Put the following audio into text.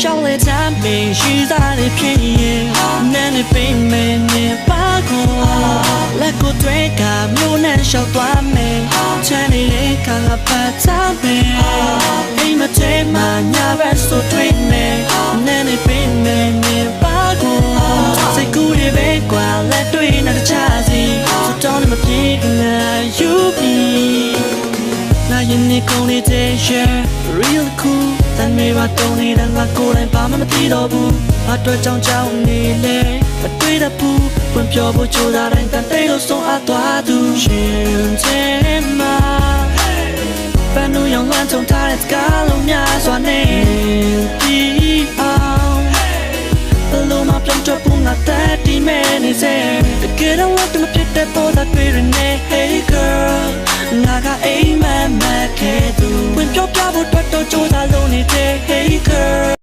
ရှောင်းလေချမ်းပင်ရှိစားတဲ့ဖြစ်ရင်နန်းနေပင်မင်းနဲ့ပါကိုလက်ကိုတွေ့ကမျိုးနဲ့ရှောက်သွားမယ်ချမ်းနေတဲ့ခါကပတ်သားပင်အိမ်မထဲမှာညာဘက်ဆိုတွေ့နေနန်းနေပင်မင်းနဲ့ပါကိုစိတ်ကူးတွေပဲကွာလက်တွေ့နဲ့တခြားစီစတောင်းမပြေလာယူပြီးနာရင်နေကုန်နေတဲ့ share real cool တန်မေပါတုံးနေတဲ့ငါကိုယ်တိုင်ဘာမှမသိတော့ဘူးအတွေ့ကြောင့်နေလေမတွေ့တဲ့ဘူးဝင်ပြောဖို့ကြိုးစားတိုင်းတန်တိတ်လို့ဆုံးအပ်သွားသူရှင်တဲ့မှာပန်းလို့ရောင်လန်းချုံထားတဲ့စကားလုံးများစွာနေပြီးအောင်ဘလို့မပြောင်းတော့ဘူးငါတက်ဒီမဲနေစေတကယ်တော့တော့မဖြစ်တဲ့ပေါ်တာတွေ့ရနေ Hey girl ငါကအိမ်မက်ခဲ့သူဝင်ပြောပြဖို့တော့ကြိုးစားလို့နေတဲ့